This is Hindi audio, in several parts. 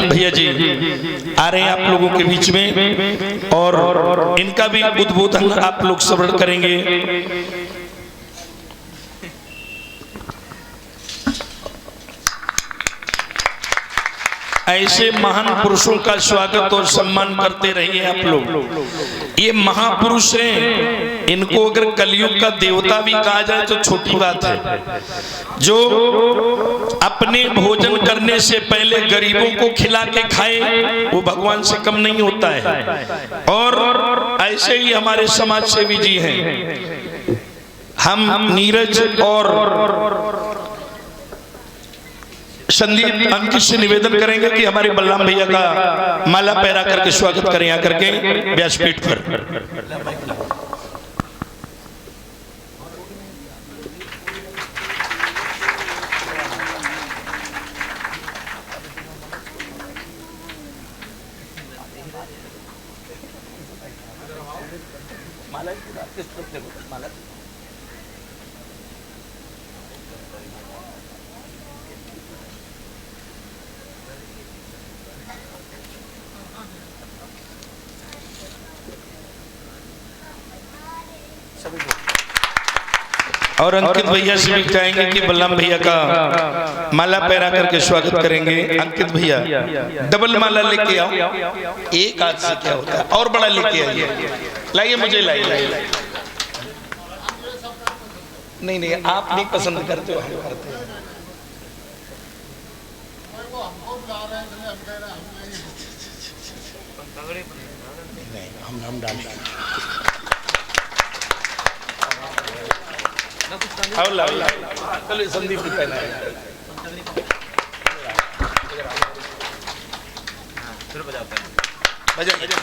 चंद भैया जी आ रहे हैं आप लोगों के बीच में और इनका भी उद्बोधन आप लोग श्रवण करेंगे। ऐसे महान पुरुषों का स्वागत और सम्मान करते रहिए आप लोग। ये महापुरुष हैं, इनको अगर कलयुग का देवता भी कहा जाए तो छोटी बात है। जो अपने भोजन करने से पहले गरीबों को खिला के खाए वो भगवान से कम नहीं होता है। और ऐसे ही हमारे समाज सेवी जी हैं। हम नीरज और संदीप अंकित से निवेदन करेंगे कि हमारे बलराम भैया का माला पैरा करके स्वागत करें आकर के व्यासपीठ पर। और अंकित भैया से भी चाहेंगे कि बलराम भैया का माला पैरा करके स्वागत करेंगे। अंकित भैया डबल माला लेके आओ, एक हाथ से क्या होता है, और बड़ा लेके आइए। लाइए, मुझे लाइए। नहीं नहीं, आप नहीं पसंद करते हो, हम करते हैं। नहीं, हम डालेंगे। चलो संदीप भी पहना है। बजा बजा।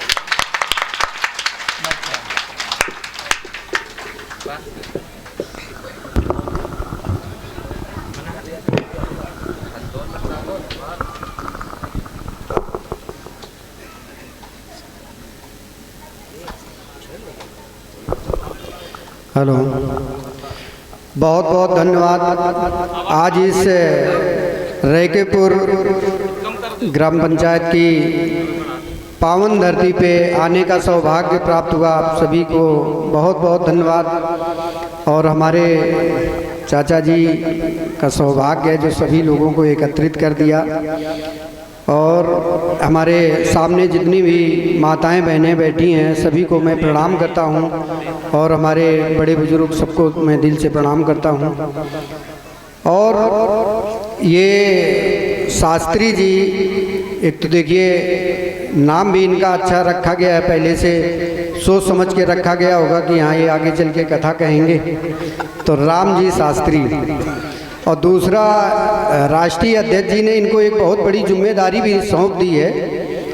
हेलो, बहुत बहुत धन्यवाद। आज इस रैकेपुर ग्राम पंचायत की पावन धरती पे आने का सौभाग्य प्राप्त हुआ। आप सभी को बहुत बहुत धन्यवाद। और हमारे चाचा जी का सौभाग्य है जो सभी लोगों को एकत्रित कर दिया। और हमारे सामने जितनी भी माताएं बहनें बैठी हैं सभी को मैं प्रणाम करता हूं। और हमारे बड़े बुजुर्ग सबको मैं दिल से प्रणाम करता हूं। और ये शास्त्री जी, एक तो देखिए नाम भी इनका अच्छा रखा गया है, पहले से सोच समझ के रखा गया होगा कि हाँ ये आगे चल के कथा कहेंगे, तो राम जी शास्त्री। और दूसरा, राष्ट्रीय अध्यक्ष जी ने इनको एक बहुत बड़ी जिम्मेदारी भी सौंप दी है,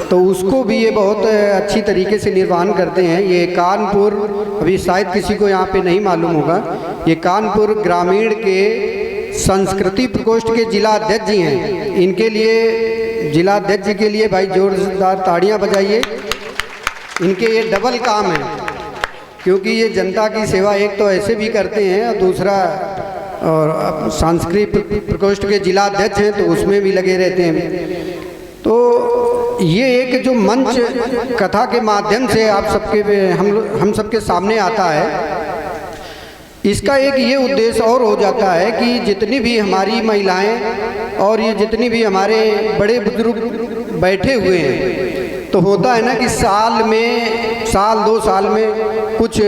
तो उसको भी ये बहुत अच्छी तरीके से निर्वहन करते हैं। ये कानपुर, अभी शायद किसी को यहाँ पे नहीं मालूम होगा, ये कानपुर ग्रामीण के संस्कृति प्रकोष्ठ के जिला अध्यक्ष जी हैं। इनके लिए, जिला अध्यक्ष जी के लिए भाई जोरदार ताड़ियाँ बजाइए। इनके ये डबल काम है, क्योंकि ये जनता की सेवा एक तो ऐसे भी करते हैं और दूसरा और सांस्कृतिक प्रकोष्ठ के जिला अध्यक्ष हैं तो उसमें भी लगे रहते हैं। तो ये एक जो मंच कथा के माध्यम से आप सबके हम सबके सामने आता है, इसका एक ये उद्देश्य और हो जाता है कि जितनी भी हमारी महिलाएं और ये जितनी भी हमारे बड़े बुजुर्ग बैठे हुए हैं, तो होता है ना कि साल में, साल 2 साल में कुछ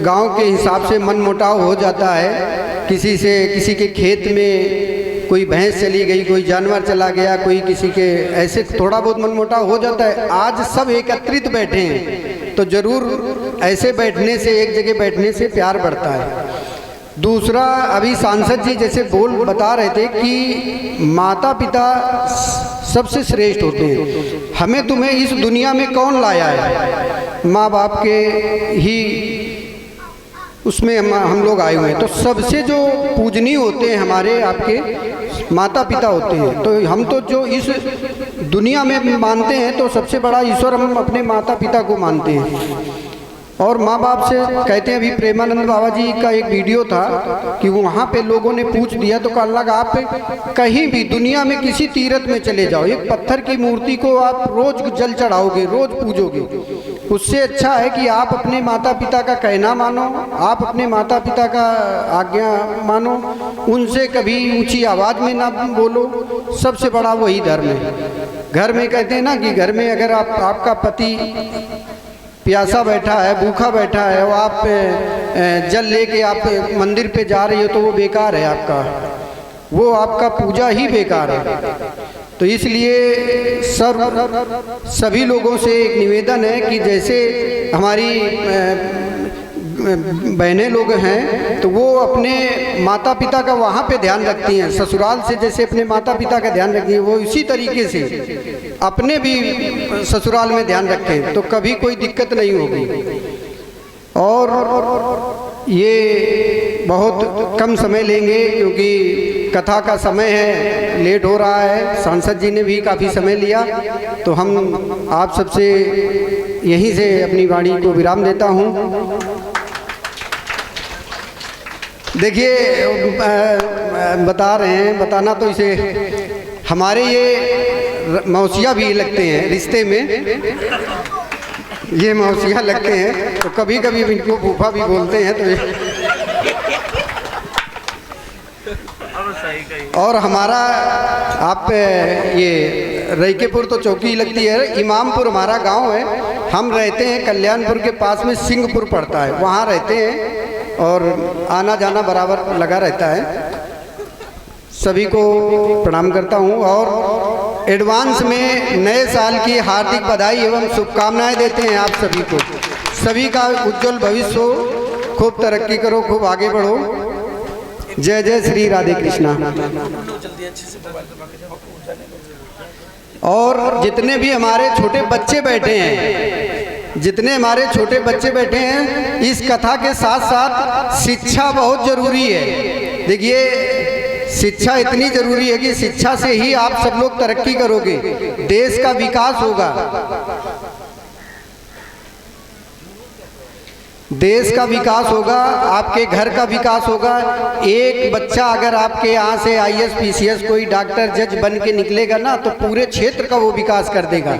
गांव के हिसाब से मनमुटाव हो जाता है। किसी से, किसी के खेत में कोई भैंस चली गई, कोई जानवर चला गया, कोई किसी के ऐसे थोड़ा बहुत मनमुटाव हो जाता है। आज सब एकत्रित बैठे हैं तो जरूर ऐसे बैठने से, एक जगह बैठने से प्यार बढ़ता है। दूसरा, अभी सांसद जी जैसे बता रहे थे कि माता पिता सबसे श्रेष्ठ होते हैं। हमें तुम्हें इस दुनिया में कौन लाया है? माँ बाप के ही उसमें हम लोग आए हुए हैं। तो सबसे जो पूजनीय होते हैं हमारे आपके माता पिता होते हैं। तो हम तो जो इस दुनिया में मानते हैं तो सबसे बड़ा ईश्वर हम अपने माता पिता को मानते हैं। और माँ बाप से कहते हैं, अभी प्रेमानंद बाबा जी का एक वीडियो था कि वहाँ पे लोगों ने पूछ दिया तो कहने लगा, आप कहीं भी दुनिया में किसी तीर्थ में चले जाओ, एक पत्थर की मूर्ति को आप रोज जल चढ़ाओगे, रोज पूजोगे, उससे अच्छा है कि आप अपने माता पिता का कहना मानो, आप अपने माता पिता का आज्ञा मानो, उनसे कभी ऊंची आवाज़ में ना बोलो, सबसे बड़ा वही धर्म है। घर में कहते हैं ना कि घर में अगर आपका पति प्यासा बैठा है, भूखा बैठा है, और आप जल लेके आप मंदिर पे जा रही हो तो वो बेकार है, वो आपका पूजा ही बेकार है। तो इसलिए सभी लोगों से एक निवेदन है कि जैसे हमारी बहनें लोग हैं तो वो अपने माता पिता का वहाँ पे ध्यान रखती हैं, ससुराल से जैसे अपने माता पिता का ध्यान रखती हैं, वो इसी तरीके से अपने भी ससुराल में ध्यान रखें तो कभी कोई दिक्कत नहीं होगी। और ये बहुत कम समय लेंगे क्योंकि कथा का समय है, लेट हो रहा है, सांसद जी ने भी काफ़ी समय लिया, तो हम आप सबसे यहीं से अपनी वाणी को विराम देता हूँ। देखिए बता रहे हैं, बताना तो इसे हमारे ये मौसिया भी लगते हैं रिश्ते में, ये मौसिया लगते हैं, तो कभी कभी इनको फूफा भी बोलते हैं। तो और हमारा आप ये रईकेपुर तो चौकी लगती है, इमामपुर हमारा गांव है, हम रहते हैं कल्याणपुर के पास में सिंहपुर पड़ता है, वहाँ रहते हैं और आना जाना बराबर लगा रहता है। सभी को प्रणाम करता हूँ और एडवांस में नए साल की हार्दिक बधाई एवं शुभकामनाएं देते हैं आप सभी को। सभी का उज्जवल भविष्य हो, खूब तरक्की करो, खूब आगे बढ़ो। जय जय श्री राधे कृष्णा। और जितने भी हमारे छोटे बच्चे बैठे हैं, जितने हमारे छोटे बच्चे बैठे हैं, इस कथा के साथ साथ शिक्षा बहुत जरूरी है। देखिए शिक्षा इतनी जरूरी है कि शिक्षा से ही आप सब लोग तरक्की करोगे, देश का विकास होगा, देश का विकास होगा, आपके घर का विकास होगा। एक बच्चा अगर आपके यहाँ से आईएएस पीसीएस कोई डॉक्टर जज बन के निकलेगा ना, तो पूरे क्षेत्र का वो विकास कर देगा।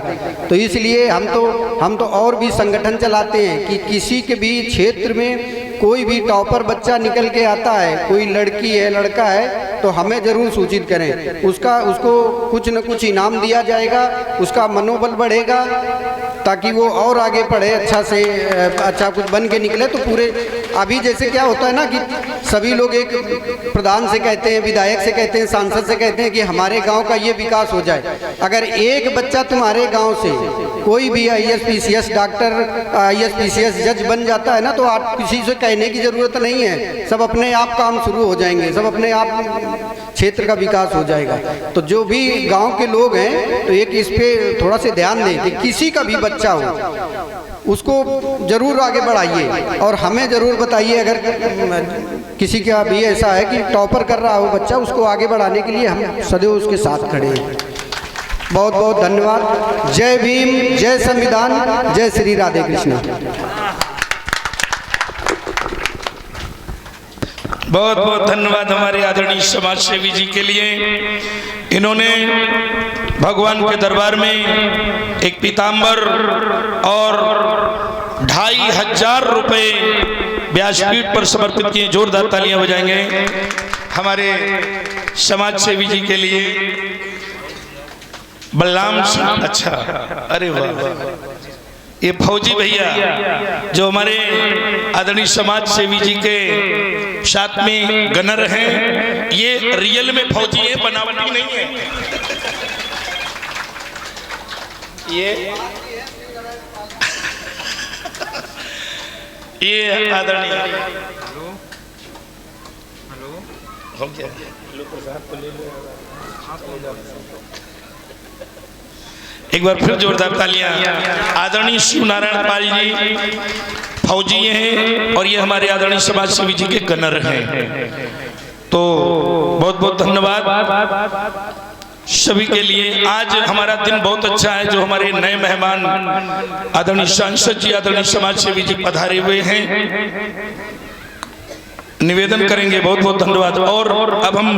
तो इसलिए हम तो और भी संगठन चलाते हैं कि किसी के भी क्षेत्र में कोई भी टॉपर बच्चा निकल के आता है, कोई लड़की है लड़का है, तो हमें ज़रूर सूचित करें, उसको कुछ न कुछ इनाम दिया जाएगा, उसका मनोबल बढ़ेगा ताकि वो और आगे पढ़े, अच्छा कुछ बन के निकले। तो पूरे अभी जैसे क्या होता है ना कि सभी लोग एक प्रधान से कहते हैं, विधायक से कहते हैं, सांसद से कहते हैं कि हमारे गांव का ये विकास हो जाए। अगर एक बच्चा तुम्हारे गांव से कोई भी IAS PCS doctor, IAS PCS जज बन जाता है ना, तो आप किसी से कहने की ज़रूरत नहीं है, सब अपने आप काम शुरू हो जाएंगे, सब अपने आप क्षेत्र का विकास हो जाएगा। तो जो भी गांव के लोग हैं तो एक इस पे थोड़ा सा ध्यान दें कि किसी का भी बच्चा हो उसको ज़रूर आगे बढ़ाइए और हमें ज़रूर बताइए अगर किसी का भी ऐसा है कि टॉपर कर रहा हो बच्चा, उसको आगे बढ़ाने के लिए हम सदैव उसके साथ खड़े हैं। बहुत बहुत धन्यवाद। जय भीम, जय संविधान, जय श्री राधे कृष्णा। बहुत बहुत धन्यवाद हमारे आदरणीय समाज सेवी जी के लिए। इन्होंने भगवान के दरबार में एक पीताम्बर और 2500 रुपए व्यासपीठ पर समर्पित किए। जोरदार तालियां बजाएंगे हमारे समाज सेवी जी के लिए। बलराम सिंह, अच्छा, अरे वाह, ये फौजी भैया जो हमारे आदरणीय समाज सेवी जी के साथ में गनर हैं, ये रियल में फौजी है, बनावटी नहीं है। ये आदरणीय हो गया, एक बार फिर जोरदार तालियां। आदरणीय शिव नारायण पाल जी फौजी हैं और ये हमारे आदरणीय समाज सेवी जी के गनर हैं। तो बहुत बहुत धन्यवाद। सभी के लिए आज हमारा दिन बहुत अच्छा है। जो हमारे नए मेहमान आदरणीय सांसद जी, आदरणीय समाज सेवी जी पधारे हुए हैं, निवेदन करेंगे। बहुत बहुत धन्यवाद। और अब हम